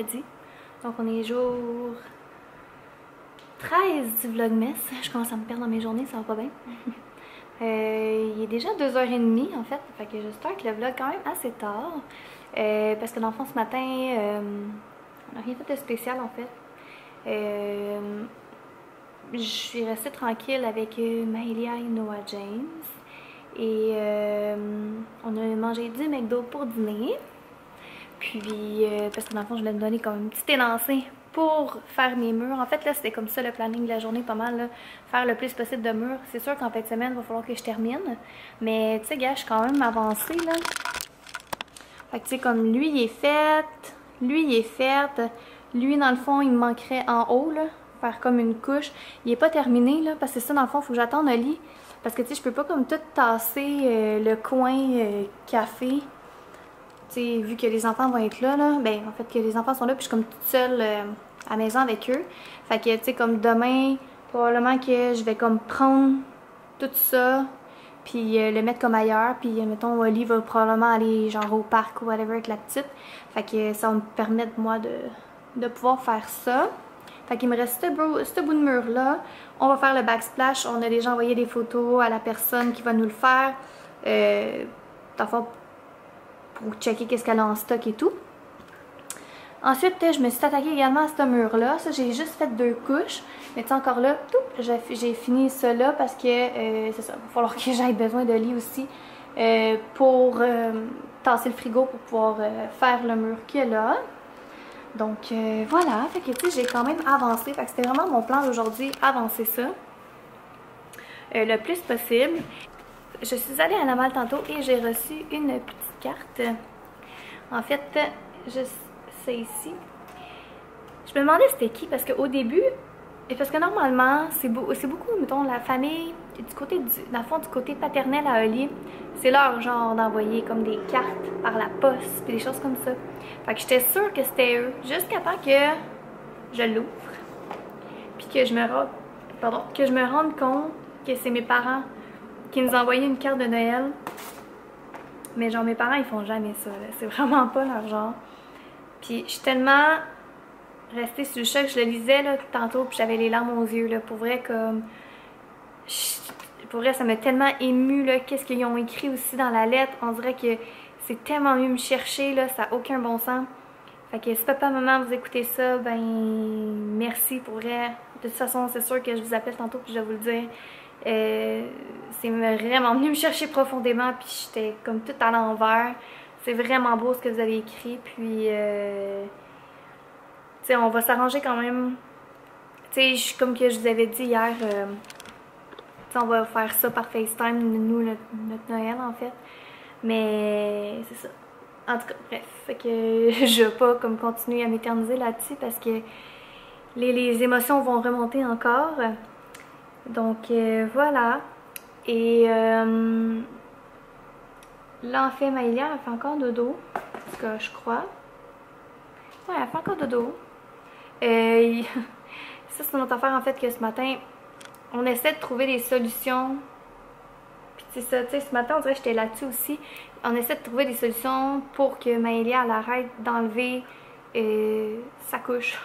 vendredi. Donc on est jour 13 du Vlogmas. Je commence à me perdre dans mes journées, ça va pas bien. Il est déjà 2h30 en fait. Fait que je start le vlog quand même assez tard. Parce que dans le fond ce matin, on n'a rien fait de spécial en fait. Je suis restée tranquille avec Maëlia et Noah James. Et on a mangé du McDo pour dîner. Puis, parce que dans le fond, je voulais me donner comme une petite élancée pour faire mes murs. En fait, là, c'était comme ça le planning de la journée, pas mal, là. Faire le plus possible de murs. C'est sûr qu'en fin de semaine, il va falloir que je termine. Mais, tu sais, gars, je suis quand même avancée, là. Fait que, tu sais, comme lui, il est fait. Lui, il est fait. Lui, dans le fond, il me manquerait en haut, là. Faire comme une couche. Il est pas terminé, là, parce que ça, dans le fond, il faut que j'attende le lit. Parce que, tu sais, je peux pas comme tout tasser le coin café. T'sais, vu que les enfants vont être là, ben en fait que les enfants sont là, puis je suis comme toute seule à la maison avec eux. Fait que tu sais, comme demain, probablement que je vais comme prendre tout ça, puis le mettre comme ailleurs, puis mettons Oli va probablement aller genre au parc ou whatever avec la petite. Fait que ça va me permettre moi de pouvoir faire ça. Fait qu'il me reste ce bout de mur là. On va faire le backsplash. On a déjà envoyé des photos à la personne qui va nous le faire. Dans le fond, pour checker qu'est-ce qu'elle a en stock et tout. Ensuite, je me suis attaquée également à ce mur-là. Ça, j'ai juste fait 2 couches. Mais tu sais, encore là, j'ai fini ça là parce que c'est ça. Il va falloir que j'aille besoin de lit aussi pour tasser le frigo pour pouvoir faire le mur qu'il y a là. Donc voilà. Fait que tu sais, j'ai quand même avancé. Fait que c'était vraiment mon plan d'aujourd'hui, avancer ça le plus possible. Je suis allée à la malle tantôt et j'ai reçu une petite carte. En fait, c'est ici. Je me demandais c'était qui parce qu'au début, parce que normalement, c'est beaucoup, mettons, la famille du côté dans le fond, du côté paternel à Oli, c'est leur genre d'envoyer comme des cartes par la poste et des choses comme ça. Fait que j'étais sûre que c'était eux, jusqu'à temps que je l'ouvre, puis que je me rende compte que c'est mes parents qui nous envoyaient une carte de Noël. Mais genre mes parents ils font jamais ça, c'est vraiment pas leur genre. Puis je suis tellement restée sur le choc, je le lisais là tantôt puis j'avais les larmes aux yeux là, pour vrai comme... Pour vrai ça m'a tellement émue là, qu'est-ce qu'ils ont écrit aussi dans la lettre, on dirait que c'est tellement mieux me chercher là, ça n'a aucun bon sens. Fait que si papa, maman vous écoutez ça, ben merci pour vrai. De toute façon c'est sûr que je vous appelle tantôt puis je vais vous le dire. C'est vraiment venu me chercher profondément puis j'étais comme tout à l'envers. C'est vraiment beau ce que vous avez écrit puis tu sais on va s'arranger quand même. Tu sais comme que je vous avais dit hier, tu sais on va faire ça par FaceTime nous notre Noël en fait. Mais c'est ça. En tout cas bref, fait que je vais pas comme continuer à m'éterniser là-dessus parce que les émotions vont remonter encore. Donc voilà. Et là en fait Maëlia elle fait encore dodo. En tout cas je crois. Ouais, elle fait encore dodo. Ça c'est une autre affaire en fait que ce matin on essaie de trouver des solutions. Puis c'est ça, tu sais, ce matin on dirait que j'étais là-dessus aussi. On essaie de trouver des solutions pour que Maëlia elle arrête d'enlever sa couche.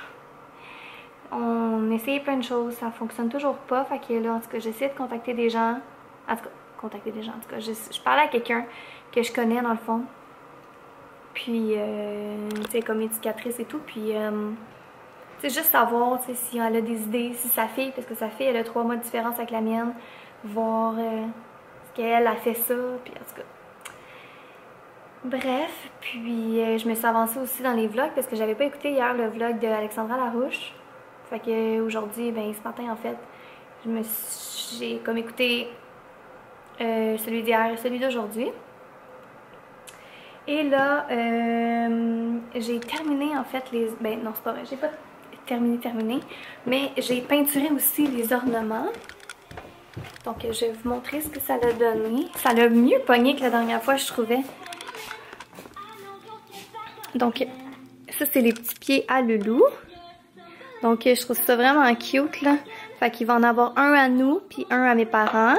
On essayait plein de choses, ça fonctionne toujours pas. Fait que là, en tout cas, j'essaie de contacter des gens. En tout cas, je parlais à quelqu'un que je connais dans le fond. Puis, tu sais, comme éducatrice et tout. Puis, tu sais, juste savoir, tu sais, si elle a des idées, si sa fille, parce que sa fille, elle a 3 mois de différence avec la mienne. Voir ce qu'elle a fait ça. Puis, en tout cas. Bref, puis je me suis avancée aussi dans les vlogs parce que j'avais pas écouté hier le vlog de Alexandra Larouche. Fait que aujourd'hui, ben ce matin en fait, j'ai comme écouté celui d'hier et celui d'aujourd'hui. Et là, j'ai terminé en fait les... Ben non, c'est pas vrai, j'ai pas terminé, mais j'ai peinturé aussi les ornements. Donc je vais vous montrer ce que ça a donné. Ça l'a mieux pogné que la dernière fois, je trouvais. Donc ça c'est les petits pieds à Loulou. Donc je trouve ça vraiment cute là. Fait qu'il va en avoir un à nous puis un à mes parents.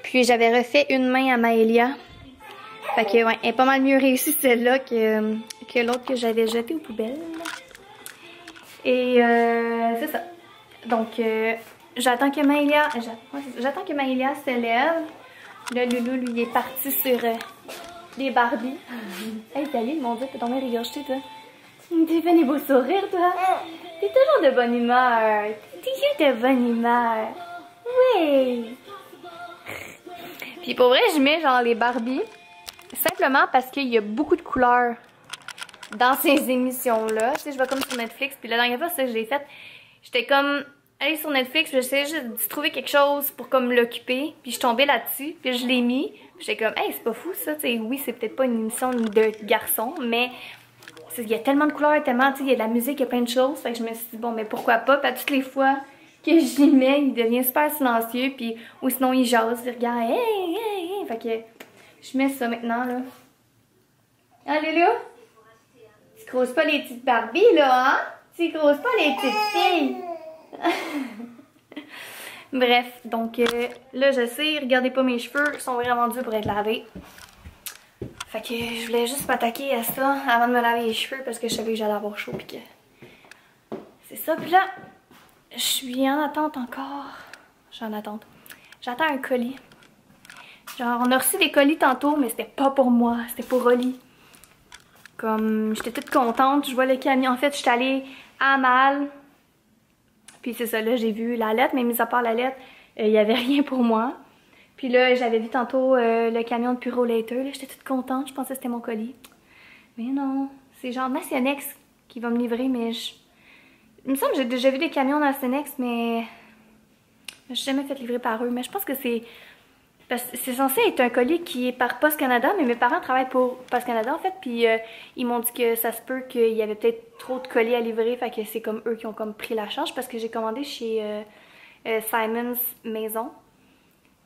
Puis j'avais refait une main à Maëlia. Fait que ouais, elle est pas mal mieux réussie celle-là que l'autre que j'avais jetée aux poubelles. Et c'est ça. Donc, j'attends que Maëlia se lève. Là, Loulou, lui, il est parti sur les Barbies. Hey, salut, mon Dieu, t'es tombé rigorché, toi. T'es fait des beaux sourires, toi. T'es toujours de bonne humeur. T'es toujours de bonne humeur. Oui. Puis pour vrai, je mets genre les Barbies simplement parce qu'il y a beaucoup de couleurs dans ces émissions-là. Tu sais, je vais comme sur Netflix. Puis la dernière fois, ça, je l'ai fait. J'étais comme allée sur Netflix, puis j'essayais juste de trouver quelque chose pour comme l'occuper. Puis je tombais là-dessus, puis je l'ai mis. Puis j'étais comme, hey, c'est pas fou ça. Tu sais, oui, c'est peut-être pas une émission de garçons, mais il y a tellement de couleurs, tellement, tu sais, il y a de la musique, il y a plein de choses. Fait que je me suis dit, bon, mais pourquoi pas? Puis à toutes les fois que j'y mets, il devient super silencieux. Puis, ou sinon, il jase, il regarde, hey, hey, hey. Fait que je mets ça maintenant, là. Ah, Loulou? Tu croses pas les petites Barbies, là, hein? Tu croses pas les petites filles! Bref, donc là, je sais, regardez pas mes cheveux, ils sont vraiment durs pour être lavés. Fait que je voulais juste m'attaquer à ça avant de me laver les cheveux parce que je savais que j'allais avoir chaud pis que... C'est ça, pis là, je suis en attente encore. Je suis en attente. J'attends un colis. Genre, on a reçu des colis tantôt, mais c'était pas pour moi, c'était pour Rolly. Comme, j'étais toute contente, je vois le camion. En fait, j'étais allée à Mal. Puis c'est ça, là, j'ai vu la lettre, mais mis à part la lettre, il n'y avait rien pour moi. Puis là, j'avais vu tantôt le camion de Puro Later, là, j'étais toute contente, je pensais que c'était mon colis. Mais non, c'est genre Nationex qui va me livrer, mais je... Il me semble que j'ai déjà vu des camions Nationex, mais... Je suis jamais fait livrer par eux, mais je pense que c'est... Parce que c'est censé être un colis qui est par Post Canada, mais mes parents travaillent pour Post Canada en fait, puis ils m'ont dit que ça se peut qu'il y avait peut-être trop de colis à livrer, fait que c'est comme eux qui ont comme pris la charge parce que j'ai commandé chez Simon's Maison.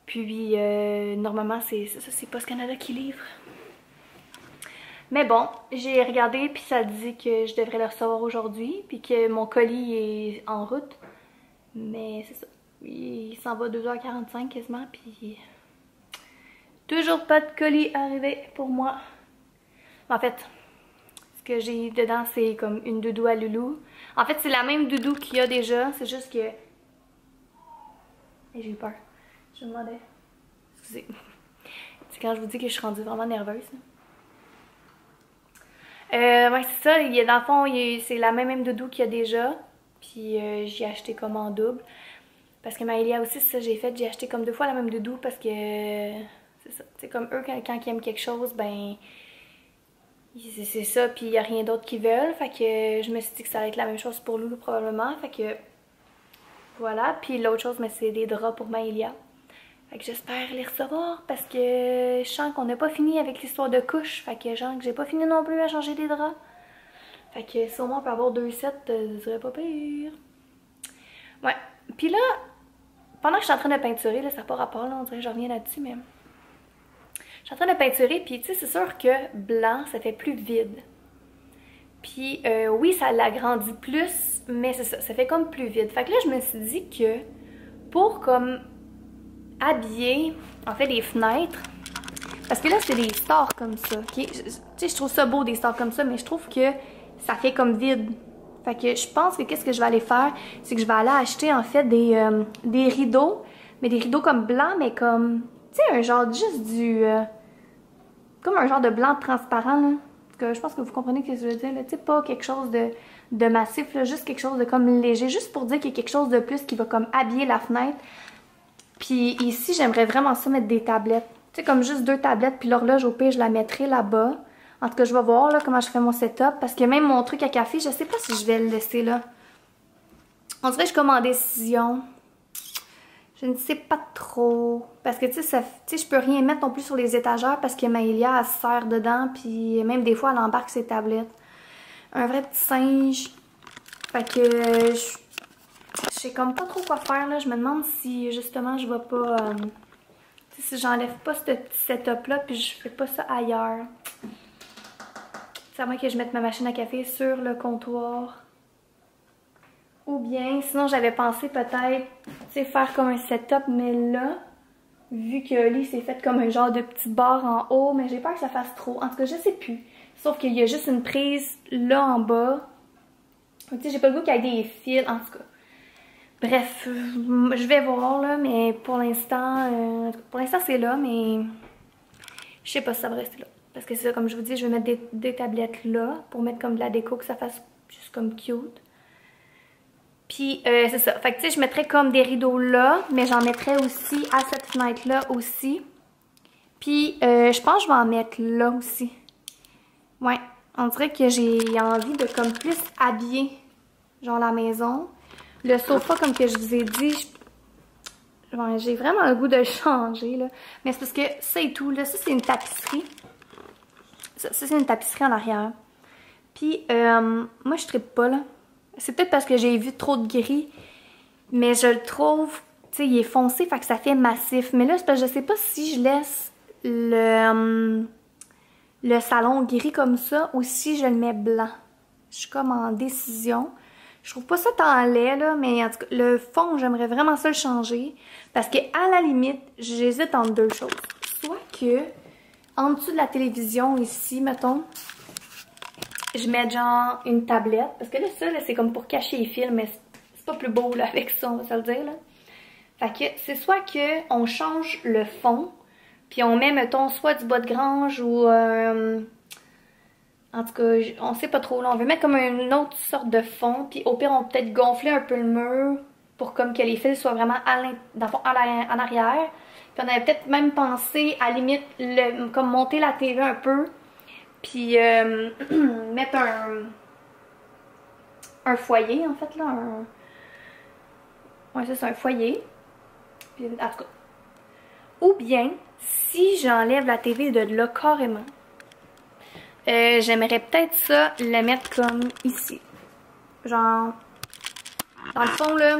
Puis normalement c'est Post Canada qui livre. Mais bon, j'ai regardé puis ça dit que je devrais le recevoir aujourd'hui, puis que mon colis est en route. Mais c'est ça, il s'en va 2h45 quasiment, puis... Toujours pas de colis arrivé pour moi. En fait, ce que j'ai dedans, c'est comme une doudou à Loulou. En fait, c'est la même doudou qu'il y a déjà. C'est juste que... J'ai eu peur. Je me demandais... Excusez. C'est quand je vous dis que je suis rendue vraiment nerveuse. Ouais, c'est ça. Il y a, dans le fond, c'est la même doudou qu'il y a déjà. Puis j'ai acheté comme en double. Parce que Maëlia aussi, c'est ça j'ai fait. J'ai acheté comme 2 fois la même doudou parce que... C'est comme eux, quand ils aiment quelque chose, ben c'est ça, puis il n'y a rien d'autre qu'ils veulent. Fait que je me suis dit que ça allait être la même chose pour Loulou probablement. Fait que voilà. Puis l'autre chose, mais c'est des draps pour Maëlia. Fait que j'espère les recevoir parce que je sens qu'on n'a pas fini avec l'histoire de couche. Fait que genre que j'ai pas fini non plus à changer des draps. Fait que si au moins on peut avoir 2 sets, ce serait pas pire. Ouais. Puis là, pendant que je suis en train de peinturer, là, ça n'a pas rapport, là, on dirait que je reviens là-dessus, mais... Je suis en train de peinturer, puis tu sais, c'est sûr que blanc, ça fait plus vide. Puis oui, ça l'agrandit plus, mais c'est ça, ça fait comme plus vide. Fait que là, je me suis dit que pour comme habiller, en fait, les fenêtres, parce que là, c'est des stars comme ça, ok? Tu sais, je trouve ça beau, des stars comme ça, mais je trouve que ça fait comme vide. Fait que je pense que qu'est-ce que je vais aller faire, c'est que je vais aller acheter, en fait, des rideaux, mais des rideaux comme blancs, mais comme, tu sais, un genre, juste du... comme un genre de blanc transparent, là. Que je pense que vous comprenez ce que je veux dire, là. Tu sais, pas quelque chose de massif, là, juste quelque chose de comme léger, juste pour dire qu'il y a quelque chose de plus qui va comme habiller la fenêtre. Puis ici, j'aimerais vraiment ça mettre des tablettes. Tu sais, comme juste 2 tablettes, puis l'horloge, au pire, je la mettrai là-bas. En tout cas, je vais voir, là, comment je fais mon setup, parce que même mon truc à café, je sais pas si je vais le laisser, là. On dirait que je suis comme en décision. Je ne sais pas trop. Parce que, tu sais, je peux rien mettre non plus sur les étagères parce que Maëlia, elle se serre dedans. Puis même des fois, elle embarque ses tablettes. Un vrai petit singe. Fait que je sais comme pas trop quoi faire, là. Je me demande si, justement, je vais pas... si j'enlève pas ce petit setup-là puis je fais pas ça ailleurs. C'est à moins que je mette ma machine à café sur le comptoir. Ou bien, sinon j'avais pensé peut-être, tu sais, faire comme un setup, mais là, vu que lui c'est fait comme un genre de petit bar en haut, mais j'ai peur que ça fasse trop. En tout cas, je sais plus. Sauf qu'il y a juste une prise là en bas. Tu sais, j'ai pas le goût qu'il y ait des fils, en tout cas. Bref, je vais voir là, mais pour l'instant c'est là, mais je sais pas si ça va rester là. Parce que c'est ça, comme je vous dis, je vais mettre des tablettes là pour mettre comme de la déco, que ça fasse juste comme cute. Puis c'est ça, fait que tu sais, je mettrais comme des rideaux là, mais j'en mettrais aussi à cette fenêtre là aussi. Puis je pense que je vais en mettre là aussi. Ouais, on dirait que j'ai envie de comme plus habiller genre la maison. Le sofa, comme que je vous ai dit, j'ai vraiment le goût de le changer, là. Mais c'est parce que ça et tout, là, ça c'est une tapisserie. Ça c'est une tapisserie en arrière. Puis, moi je trippe pas, là. C'est peut-être parce que j'ai vu trop de gris, mais je le trouve, tu sais, il est foncé, fait que ça fait massif. Mais là, c'est parce que je sais pas si je laisse le salon gris comme ça ou si je le mets blanc. Je suis comme en décision. Je trouve pas ça tant laid, là, mais en tout cas, le fond, j'aimerais vraiment ça le changer. Parce que à la limite, j'hésite entre deux choses. Soit que, en dessous de la télévision, ici, mettons, je mets genre une tablette. Parce que là, ça, là, c'est comme pour cacher les films, mais c'est pas plus beau, là, avec ça, on va se le dire, là. Fait que c'est soit que on change le fond, puis on met, mettons, soit du bois de grange ou... en tout cas, on sait pas trop, là. On veut mettre comme une autre sorte de fond, puis au pire, on peut peut-être gonfler un peu le mur pour comme que les fils soient vraiment en arrière. Puis on avait peut-être même pensé, à la limite, comme monter la TV un peu, puis mettre un foyer, en fait, là. Ouais, ça, c'est un foyer. Puis, en tout cas. Ou bien, si j'enlève la TV de là carrément, j'aimerais peut-être ça le mettre comme ici. Genre, dans le fond, là,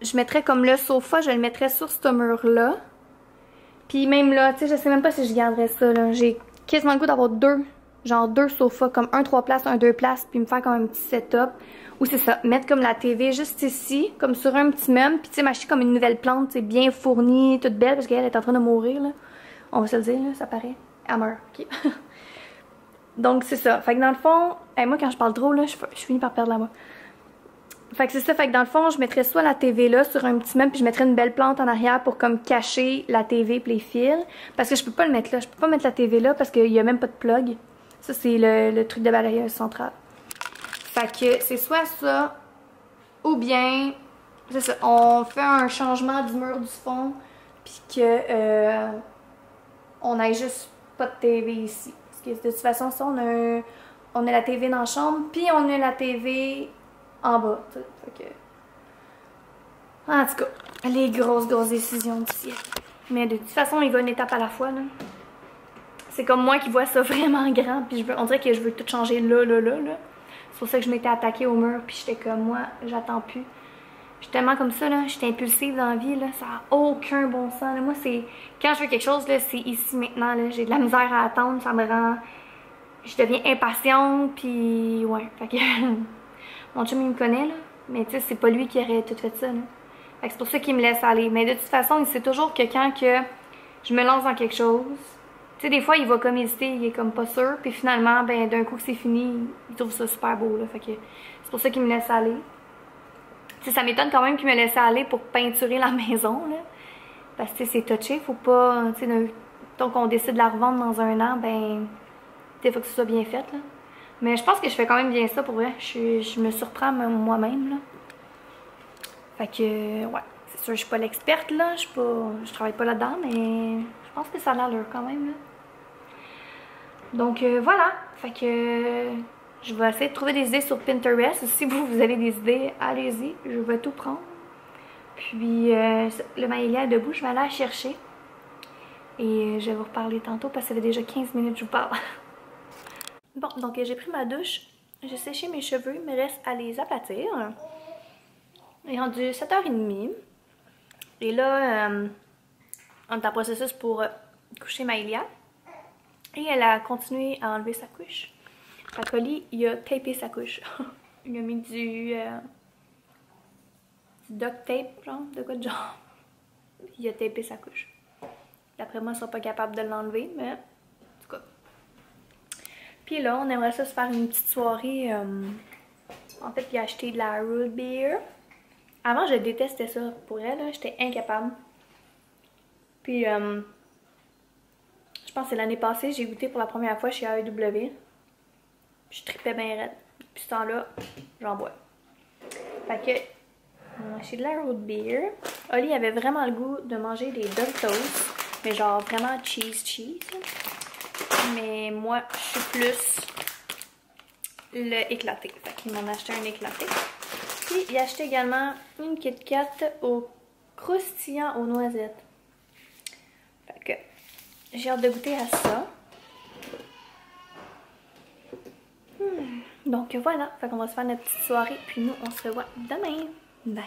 je mettrais comme le sofa, je le mettrais sur ce mur-là. Puis même là, tu sais, je sais même pas si je garderais ça, là. J'ai quasiment le goût d'avoir deux sofas, comme un 3 places, un 2 places, puis me faire comme un petit setup. Ou c'est ça, mettre comme la TV juste ici, comme sur un petit meuble, puis tu sais, m'acheter comme une nouvelle plante, tu sais, bien fournie, toute belle, parce qu'elle est en train de mourir, là. On va se le dire, là, ça paraît. Elle meurt, ok. Donc c'est ça. Fait que dans le fond, moi quand je parle trop, là, je finis par perdre la voix. Fait que c'est ça, fait que dans le fond, je mettrais soit la TV là sur un petit meuble, puis je mettrais une belle plante en arrière pour comme cacher la TV et les fils. Parce que je peux pas le mettre là, je peux pas mettre la TV là parce qu'il y a même pas de plug. Ça c'est le truc de balayeuse centrale. Fait que c'est soit ça, ou bien, c'est ça, on fait un changement du mur du fond, puis que on ait juste pas de TV ici. Parce que de toute façon, ça, on a la TV dans la chambre, puis on a la TV en bas. T'sais. Fait que... En tout cas, les grosses décisions du siècle. Mais de toute façon, il va une étape à la fois, là. C'est comme moi qui vois ça vraiment grand, puis on dirait que je veux tout changer là. C'est pour ça que je m'étais attaquée au mur, puis j'étais comme, moi, j'attends plus. Je suis tellement comme ça, là, je suis impulsive dans la vie, là, ça n'a aucun bon sens. Là. Moi, c'est quand je veux quelque chose, là, c'est ici maintenant, là, j'ai de la misère à attendre, ça me rend... Je deviens impatiente, puis ouais, fait que... Mon chum, il me connaît, là, mais tu sais, c'est pas lui qui aurait tout fait ça, là. Fait que c'est pour ça qu'il me laisse aller. Mais de toute façon, il sait toujours que quand que je me lance dans quelque chose, tu sais, des fois, il va comme hésiter, il est comme pas sûr, puis finalement, ben, d'un coup que c'est fini, il trouve ça super beau, là, fait que c'est pour ça qu'il me laisse aller. T'sais, ça m'étonne quand même qu'il me laissait aller pour peinturer la maison, là. Parce que c'est touché, faut pas... Donc on décide de la revendre dans un an, ben... Il faut que ce soit bien fait, là. Mais je pense que je fais quand même bien ça, pour vrai. Je me surprends moi-même, là. Fait que, ouais. C'est sûr, je suis pas l'experte, là. Je travaille pas là-dedans, mais... Je pense que ça a l'allure quand même, là. Donc, voilà. Fait que... Je vais essayer de trouver des idées sur Pinterest. Si vous avez des idées, allez-y. Je vais tout prendre. Puis, le maïlia est debout. Je vais aller la chercher. Et je vais vous reparler tantôt parce que ça fait déjà 15 minutes que je vous parle. Bon, donc j'ai pris ma douche. J'ai séché mes cheveux. Il me reste à les aplatir. Il est rendu 7h30. Et là, on est en processus pour coucher Maïlia. Et elle a continué à enlever sa couche. Colis, il a tapé sa couche. Il a mis du duct tape, genre, de quoi de genre. Il a tapé sa couche. D'après moi, ils sont pas capables de l'enlever, mais en tout cas. Puis là, on aimerait ça se faire une petite soirée. En fait, il a acheté de la root beer. Avant, je détestais ça pour elle, j'étais incapable. Puis, je pense que c'est l'année passée, j'ai goûté pour la première fois chez AEW. Je tripais bien raide. Depuis ce temps-là, j'en bois. Fait que, on a acheté de la root beer. Oli avait vraiment le goût de manger des Doritos, mais genre vraiment cheese. Mais moi, je suis plus le éclaté. Fait qu'il m'en a acheté un éclaté. Puis, il a acheté également une Kit Kat au croustillant aux noisettes. Fait que, j'ai hâte de goûter à ça. Donc voilà, fait qu'on va se faire notre petite soirée. Puis nous, on se revoit demain. Bye!